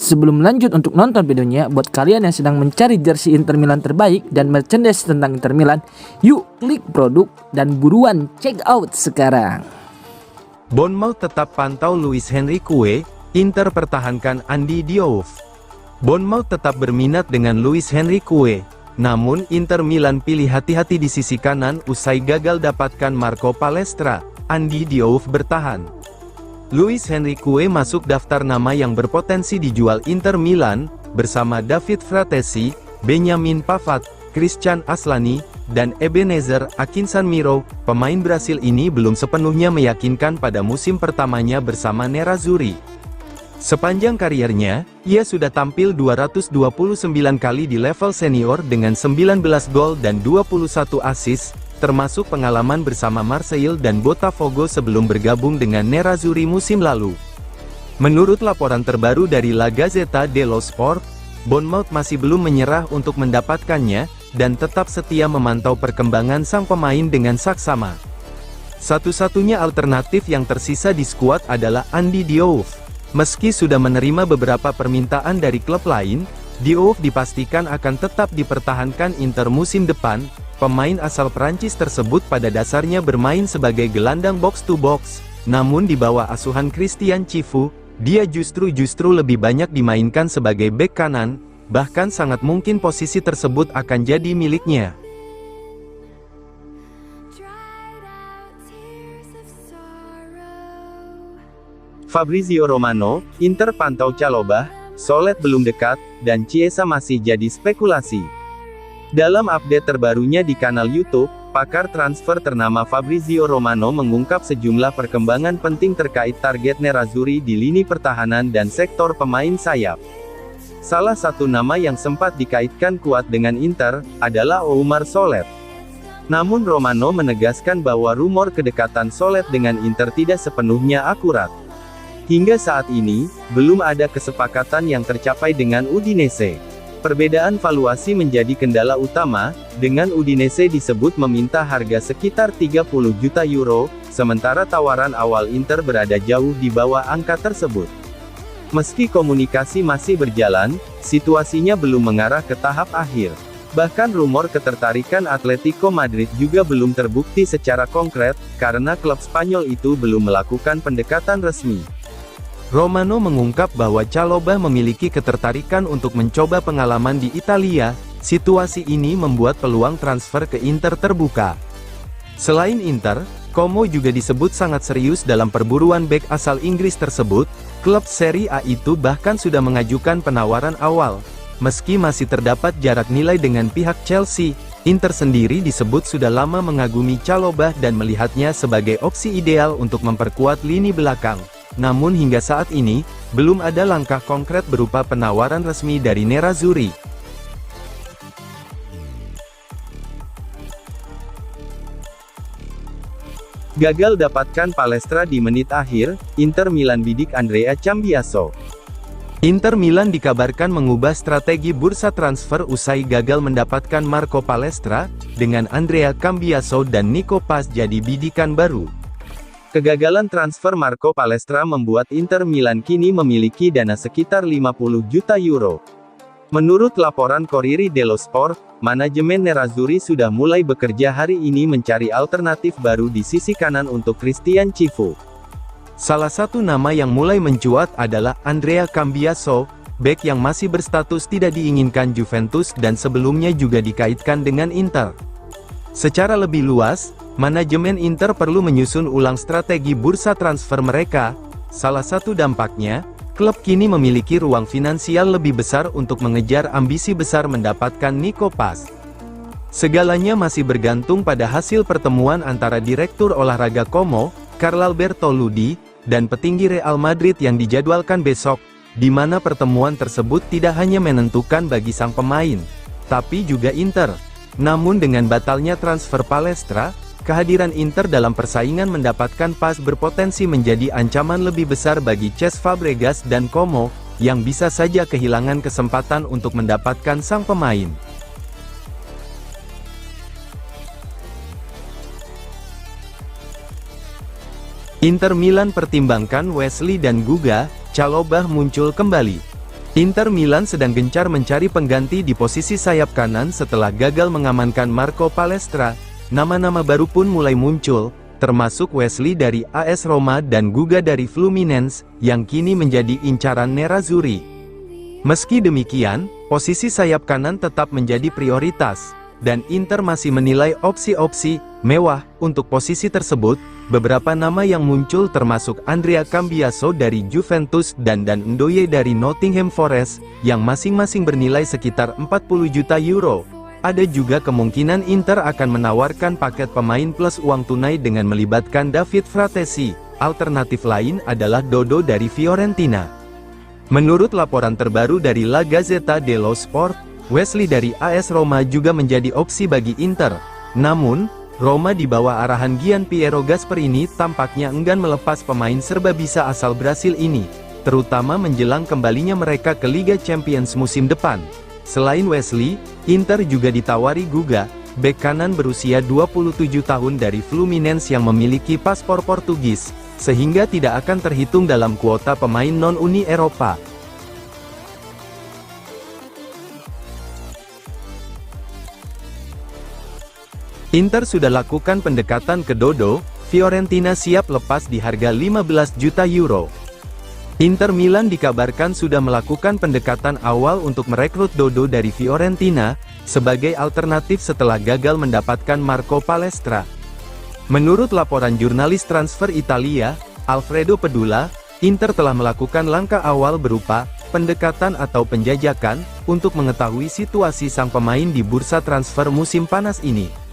Sebelum lanjut untuk nonton videonya, buat kalian yang sedang mencari jersey Inter Milan terbaik dan merchandise tentang Inter Milan, yuk klik produk dan buruan check out sekarang. Bournemouth tetap pantau Luis Henry Kue, Inter pertahankan Andy Diouf. Bournemouth tetap berminat dengan Luis Henry Kue, namun Inter Milan pilih hati-hati di sisi kanan usai gagal dapatkan Marco Palestra. Andy Diouf bertahan. Luis Henry Kue masuk daftar nama yang berpotensi dijual Inter Milan, bersama David Fratesi, Benjamin Pavard, Christian Aslani, dan Ebenezer Akinsanmiro. Pemain Brasil ini belum sepenuhnya meyakinkan pada musim pertamanya bersama Nerazzurri. Sepanjang kariernya, ia sudah tampil 229 kali di level senior dengan 19 gol dan 21 assist, termasuk pengalaman bersama Marseille dan Botafogo sebelum bergabung dengan Nerazzurri musim lalu. Menurut laporan terbaru dari La Gazzetta dello Sport, Bournemouth masih belum menyerah untuk mendapatkannya, dan tetap setia memantau perkembangan sang pemain dengan saksama. Satu-satunya alternatif yang tersisa di skuad adalah Andy Diouf. Meski sudah menerima beberapa permintaan dari klub lain, Diouf dipastikan akan tetap dipertahankan Inter musim depan. Pemain asal Prancis tersebut pada dasarnya bermain sebagai gelandang box-to-box, namun di bawah asuhan Christian Chifu, dia justru lebih banyak dimainkan sebagai bek kanan, bahkan sangat mungkin posisi tersebut akan jadi miliknya. Fabrizio Romano, Inter pantau Chalobah, Solet belum dekat, dan Chiesa masih jadi spekulasi. Dalam update terbarunya di kanal YouTube, pakar transfer ternama Fabrizio Romano mengungkap sejumlah perkembangan penting terkait target Nerazzurri di lini pertahanan dan sektor pemain sayap. Salah satu nama yang sempat dikaitkan kuat dengan Inter, adalah Oumar Solet. Namun Romano menegaskan bahwa rumor kedekatan Solet dengan Inter tidak sepenuhnya akurat. Hingga saat ini, belum ada kesepakatan yang tercapai dengan Udinese. Perbedaan valuasi menjadi kendala utama, dengan Udinese disebut meminta harga sekitar 30 juta euro, sementara tawaran awal Inter berada jauh di bawah angka tersebut. Meski komunikasi masih berjalan, situasinya belum mengarah ke tahap akhir. Bahkan rumor ketertarikan Atletico Madrid juga belum terbukti secara konkret, karena klub Spanyol itu belum melakukan pendekatan resmi. Romano mengungkap bahwa Chalobah memiliki ketertarikan untuk mencoba pengalaman di Italia. Situasi ini membuat peluang transfer ke Inter terbuka. Selain Inter, Como juga disebut sangat serius dalam perburuan bek asal Inggris tersebut. Klub Serie A itu bahkan sudah mengajukan penawaran awal. Meski masih terdapat jarak nilai dengan pihak Chelsea, Inter sendiri disebut sudah lama mengagumi Chalobah dan melihatnya sebagai opsi ideal untuk memperkuat lini belakang. Namun hingga saat ini, belum ada langkah konkret berupa penawaran resmi dari Nerazzurri. Gagal dapatkan Palestra di menit akhir, Inter Milan bidik Andrea Cambiaso. Inter Milan dikabarkan mengubah strategi bursa transfer usai gagal mendapatkan Marco Palestra, dengan Andrea Cambiaso dan Nico Paz jadi bidikan baru. Kegagalan transfer Marco Palestra membuat Inter Milan kini memiliki dana sekitar 50 juta euro. Menurut laporan Corriere dello Sport, manajemen Nerazzurri sudah mulai bekerja hari ini mencari alternatif baru di sisi kanan untuk Christian Chifu. Salah satu nama yang mulai mencuat adalah Andrea Cambiaso, bek yang masih berstatus tidak diinginkan Juventus dan sebelumnya juga dikaitkan dengan Inter. Secara lebih luas, manajemen Inter perlu menyusun ulang strategi bursa transfer mereka. Salah satu dampaknya, klub kini memiliki ruang finansial lebih besar untuk mengejar ambisi besar mendapatkan Nico Paz. Segalanya masih bergantung pada hasil pertemuan antara Direktur Olahraga Como, Carlalberto Ludi, dan petinggi Real Madrid yang dijadwalkan besok, di mana pertemuan tersebut tidak hanya menentukan bagi sang pemain, tapi juga Inter. Namun dengan batalnya transfer Palestra, kehadiran Inter dalam persaingan mendapatkan Paz berpotensi menjadi ancaman lebih besar bagi Cesc Fabregas dan Como, yang bisa saja kehilangan kesempatan untuk mendapatkan sang pemain. Inter Milan pertimbangkan Wesley dan Guga, Chalobah muncul kembali. Inter Milan sedang gencar mencari pengganti di posisi sayap kanan setelah gagal mengamankan Marco Palestra. Nama-nama baru pun mulai muncul, termasuk Wesley dari AS Roma dan Guga dari Fluminense, yang kini menjadi incaran Nerazzurri. Meski demikian, posisi sayap kanan tetap menjadi prioritas, dan Inter masih menilai opsi-opsi mewah untuk posisi tersebut. Beberapa nama yang muncul termasuk Andrea Cambiaso dari Juventus dan Dan Ndoye dari Nottingham Forest, yang masing-masing bernilai sekitar 40 juta euro. Ada juga kemungkinan Inter akan menawarkan paket pemain plus uang tunai dengan melibatkan David Fratesi. Alternatif lain adalah Dodo dari Fiorentina. Menurut laporan terbaru dari La Gazzetta dello Sport, Wesley dari AS Roma juga menjadi opsi bagi Inter. Namun, Roma di bawah arahan Gianpiero Gasperini tampaknya enggan melepas pemain serba bisa asal Brasil ini, terutama menjelang kembalinya mereka ke Liga Champions musim depan. Selain Wesley, Inter juga ditawari Guga, bek kanan berusia 27 tahun dari Fluminense yang memiliki paspor Portugis, sehingga tidak akan terhitung dalam kuota pemain non-Uni Eropa. Inter sudah lakukan pendekatan ke Dodo, Fiorentina siap lepas di harga 15 juta euro. Inter Milan dikabarkan sudah melakukan pendekatan awal untuk merekrut Dodo dari Fiorentina, sebagai alternatif setelah gagal mendapatkan Marco Palestra. Menurut laporan jurnalis transfer Italia, Alfredo Pedula, Inter telah melakukan langkah awal berupa pendekatan atau penjajakan, untuk mengetahui situasi sang pemain di bursa transfer musim panas ini.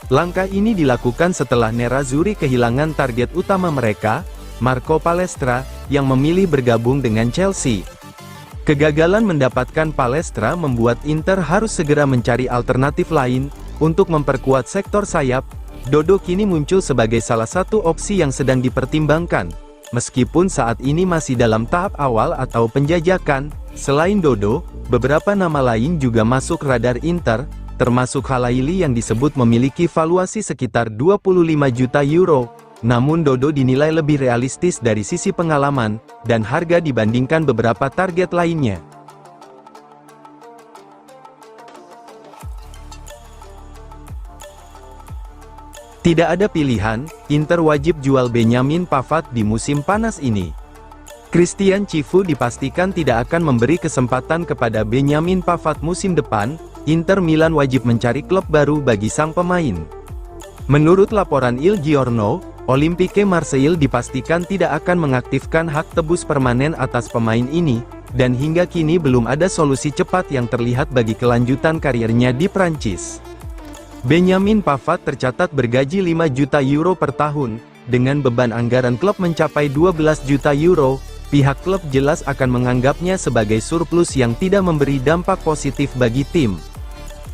Langkah ini dilakukan setelah Nerazzurri kehilangan target utama mereka, Marco Palestra, yang memilih bergabung dengan Chelsea. Kegagalan mendapatkan Palestra membuat Inter harus segera mencari alternatif lain, untuk memperkuat sektor sayap. Dodo kini muncul sebagai salah satu opsi yang sedang dipertimbangkan, meskipun saat ini masih dalam tahap awal atau penjajakan. Selain Dodo, beberapa nama lain juga masuk radar Inter, termasuk Halaili yang disebut memiliki valuasi sekitar 25 juta euro. Namun Dodo dinilai lebih realistis dari sisi pengalaman dan harga dibandingkan beberapa target lainnya. Tidak ada pilihan, Inter wajib jual Benjamin Pavard di musim panas ini. Christian Cifu dipastikan tidak akan memberi kesempatan kepada Benjamin Pavard musim depan. Inter Milan wajib mencari klub baru bagi sang pemain. Menurut laporan Il Giorno, Olympique Marseille dipastikan tidak akan mengaktifkan hak tebus permanen atas pemain ini, dan hingga kini belum ada solusi cepat yang terlihat bagi kelanjutan karirnya di Prancis. Benjamin Pavard tercatat bergaji 5 juta euro per tahun, dengan beban anggaran klub mencapai 12 juta euro. Pihak klub jelas akan menganggapnya sebagai surplus yang tidak memberi dampak positif bagi tim.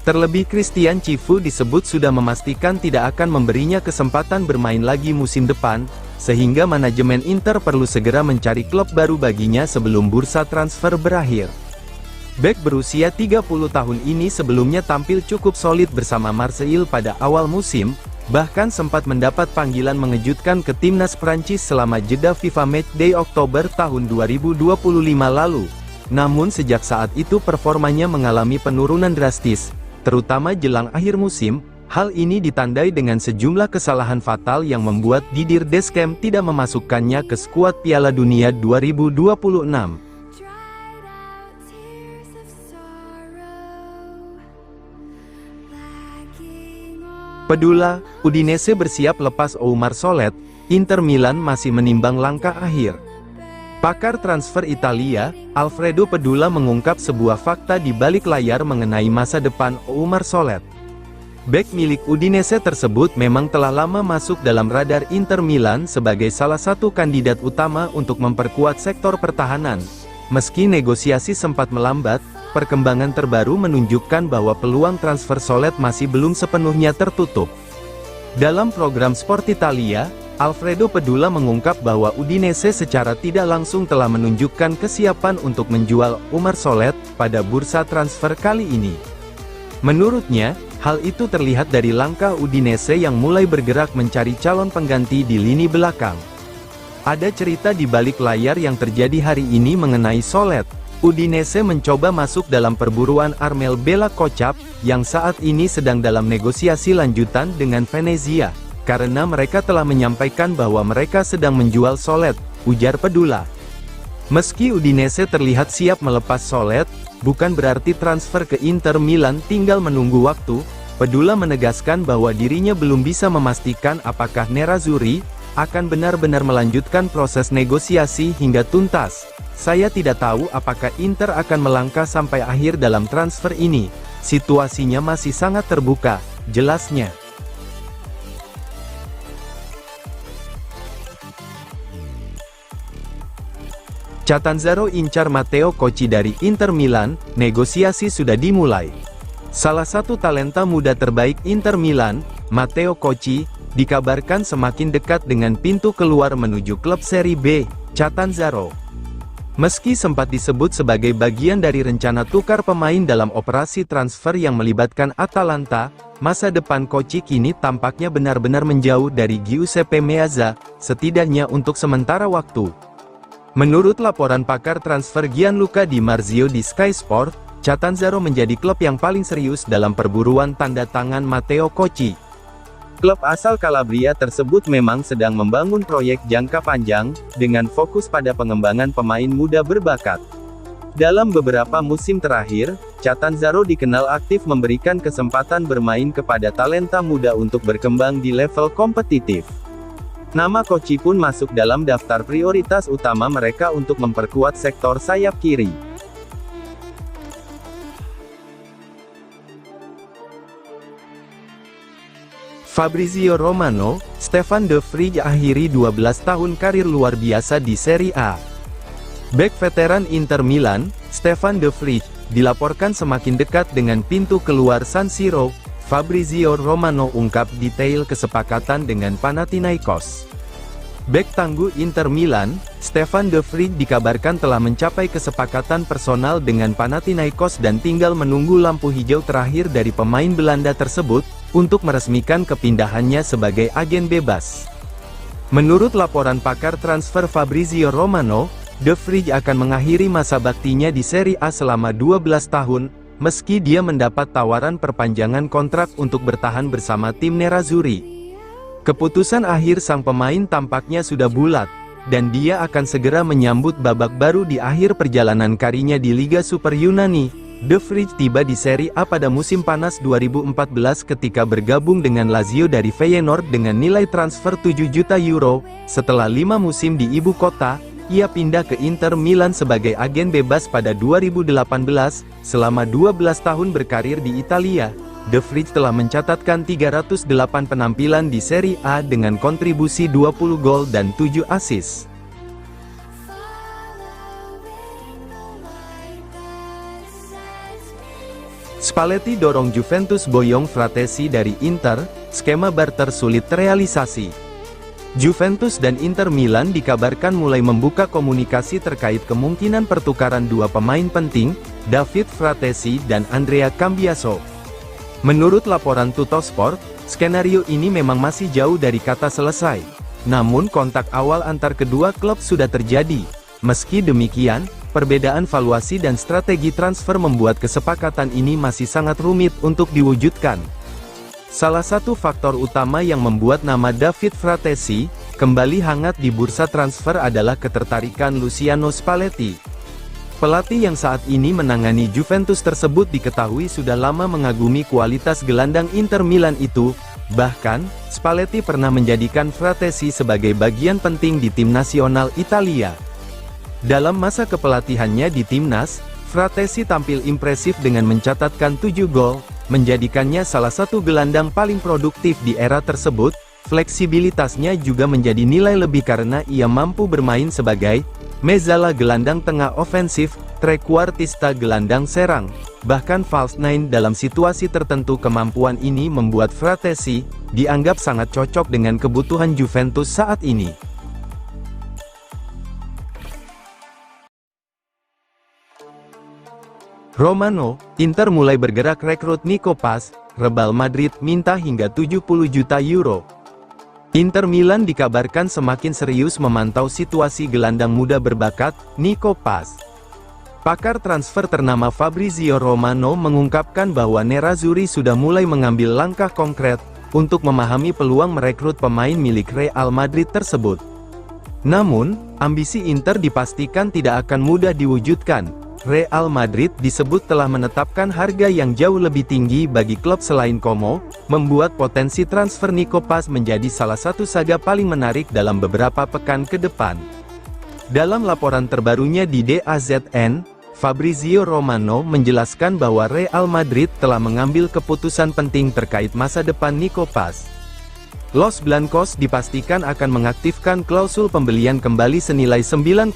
Terlebih Christian Cifu disebut sudah memastikan tidak akan memberinya kesempatan bermain lagi musim depan, sehingga manajemen Inter perlu segera mencari klub baru baginya sebelum bursa transfer berakhir. Bek berusia 30 tahun ini sebelumnya tampil cukup solid bersama Marseille pada awal musim, bahkan sempat mendapat panggilan mengejutkan ke timnas Prancis selama jeda FIFA Matchday Oktober tahun 2025 lalu. Namun sejak saat itu performanya mengalami penurunan drastis, terutama jelang akhir musim. Hal ini ditandai dengan sejumlah kesalahan fatal yang membuat Didier Deschamps tidak memasukkannya ke skuad Piala Dunia 2026. Pedula, Udinese bersiap lepas Oumar Solet. Inter Milan masih menimbang langkah akhir. Pakar transfer Italia, Alfredo Pedula mengungkap sebuah fakta di balik layar mengenai masa depan Oumar Solet. Bek milik Udinese tersebut memang telah lama masuk dalam radar Inter Milan sebagai salah satu kandidat utama untuk memperkuat sektor pertahanan. Meski negosiasi sempat melambat, perkembangan terbaru menunjukkan bahwa peluang transfer Solet masih belum sepenuhnya tertutup. Dalam program Sport Italia, Alfredo Pedula mengungkap bahwa Udinese secara tidak langsung telah menunjukkan kesiapan untuk menjual Oumar Solet pada bursa transfer kali ini. Menurutnya, hal itu terlihat dari langkah Udinese yang mulai bergerak mencari calon pengganti di lini belakang. Ada cerita di balik layar yang terjadi hari ini mengenai Solet. Udinese mencoba masuk dalam perburuan Armel Bella Kocap, yang saat ini sedang dalam negosiasi lanjutan dengan Venezia, karena mereka telah menyampaikan bahwa mereka sedang menjual Solet, ujar Pedula. Meski Udinese terlihat siap melepas Solet, bukan berarti transfer ke Inter Milan tinggal menunggu waktu. Pedula menegaskan bahwa dirinya belum bisa memastikan apakah Nerazzurri akan benar-benar melanjutkan proses negosiasi hingga tuntas. Saya tidak tahu apakah Inter akan melangkah sampai akhir dalam transfer ini. Situasinya masih sangat terbuka, jelasnya. Catanzaro incar Matteo Cocci dari Inter Milan, negosiasi sudah dimulai. Salah satu talenta muda terbaik Inter Milan, Matteo Cocci, dikabarkan semakin dekat dengan pintu keluar menuju klub Serie B, Catanzaro. Meski sempat disebut sebagai bagian dari rencana tukar pemain dalam operasi transfer yang melibatkan Atalanta, masa depan Cocci kini tampaknya benar-benar menjauh dari Giuseppe Meazza, setidaknya untuk sementara waktu. Menurut laporan pakar transfer Gianluca Di Marzio di Sky Sport, Catanzaro menjadi klub yang paling serius dalam perburuan tanda tangan Matteo Cocci. Klub asal Calabria tersebut memang sedang membangun proyek jangka panjang, dengan fokus pada pengembangan pemain muda berbakat. Dalam beberapa musim terakhir, Catanzaro dikenal aktif memberikan kesempatan bermain kepada talenta muda untuk berkembang di level kompetitif. Nama Cocci pun masuk dalam daftar prioritas utama mereka untuk memperkuat sektor sayap kiri. Fabrizio Romano, Stefan De Vrij akhiri 12 tahun karir luar biasa di Serie A. Bek veteran Inter Milan, Stefan De Vrij, dilaporkan semakin dekat dengan pintu keluar San Siro. Fabrizio Romano ungkap detail kesepakatan dengan Panathinaikos. Bek tangguh Inter Milan, Stefan De Vrij dikabarkan telah mencapai kesepakatan personal dengan Panathinaikos dan tinggal menunggu lampu hijau terakhir dari pemain Belanda tersebut, untuk meresmikan kepindahannya sebagai agen bebas. Menurut laporan pakar transfer Fabrizio Romano, De Vrij akan mengakhiri masa baktinya di Serie A selama 12 tahun, meski dia mendapat tawaran perpanjangan kontrak untuk bertahan bersama tim Nerazzurri. Keputusan akhir sang pemain tampaknya sudah bulat, dan dia akan segera menyambut babak baru di akhir perjalanan karirnya di Liga Super Yunani. De Vrij tiba di Serie A pada musim panas 2014 ketika bergabung dengan Lazio dari Feyenoord dengan nilai transfer 7 juta euro. Setelah 5 musim di ibu kota, ia pindah ke Inter Milan sebagai agen bebas pada 2018. Selama 12 tahun berkarir di Italia, De Vrij telah mencatatkan 308 penampilan di Serie A dengan kontribusi 20 gol dan 7 assist. Spalletti dorong Juventus boyong Fratesi dari Inter, skema barter sulit terrealisasi. Juventus dan Inter Milan dikabarkan mulai membuka komunikasi terkait kemungkinan pertukaran dua pemain penting, David Fratesi dan Andrea Cambiaso. Menurut laporan Tuttosport, skenario ini memang masih jauh dari kata selesai. Namun kontak awal antar kedua klub sudah terjadi. Meski demikian, perbedaan valuasi dan strategi transfer membuat kesepakatan ini masih sangat rumit untuk diwujudkan. Salah satu faktor utama yang membuat nama David Fratesi kembali hangat di bursa transfer adalah ketertarikan Luciano Spalletti. Pelatih yang saat ini menangani Juventus tersebut diketahui sudah lama mengagumi kualitas gelandang Inter Milan itu. Bahkan, Spalletti pernah menjadikan Fratesi sebagai bagian penting di tim nasional Italia. Dalam masa kepelatihannya di timnas, Fratesi tampil impresif dengan mencatatkan 7 gol, menjadikannya salah satu gelandang paling produktif di era tersebut. Fleksibilitasnya juga menjadi nilai lebih karena ia mampu bermain sebagai mezzala gelandang tengah ofensif, trequartista gelandang serang, bahkan false nine dalam situasi tertentu. Kemampuan ini membuat Fratesi dianggap sangat cocok dengan kebutuhan Juventus saat ini. Romano, Inter mulai bergerak rekrut Nico Paz, Real Madrid minta hingga 70 juta euro. Inter Milan dikabarkan semakin serius memantau situasi gelandang muda berbakat, Nico Paz. Pakar transfer ternama Fabrizio Romano mengungkapkan bahwa Nerazzurri sudah mulai mengambil langkah konkret untuk memahami peluang merekrut pemain milik Real Madrid tersebut. Namun, ambisi Inter dipastikan tidak akan mudah diwujudkan. Real Madrid disebut telah menetapkan harga yang jauh lebih tinggi bagi klub selain Como, membuat potensi transfer Nico Paz menjadi salah satu saga paling menarik dalam beberapa pekan ke depan. Dalam laporan terbarunya di DAZN, Fabrizio Romano menjelaskan bahwa Real Madrid telah mengambil keputusan penting terkait masa depan Nico Paz. Los Blancos dipastikan akan mengaktifkan klausul pembelian kembali senilai 9,5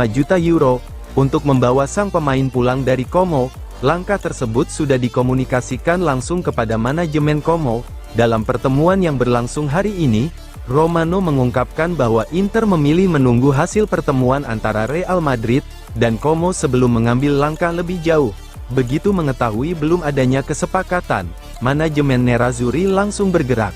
juta euro, untuk membawa sang pemain pulang dari Como. Langkah tersebut sudah dikomunikasikan langsung kepada manajemen Como. Dalam pertemuan yang berlangsung hari ini, Romano mengungkapkan bahwa Inter memilih menunggu hasil pertemuan antara Real Madrid dan Como sebelum mengambil langkah lebih jauh. Begitu mengetahui belum adanya kesepakatan, manajemen Nerazzurri langsung bergerak.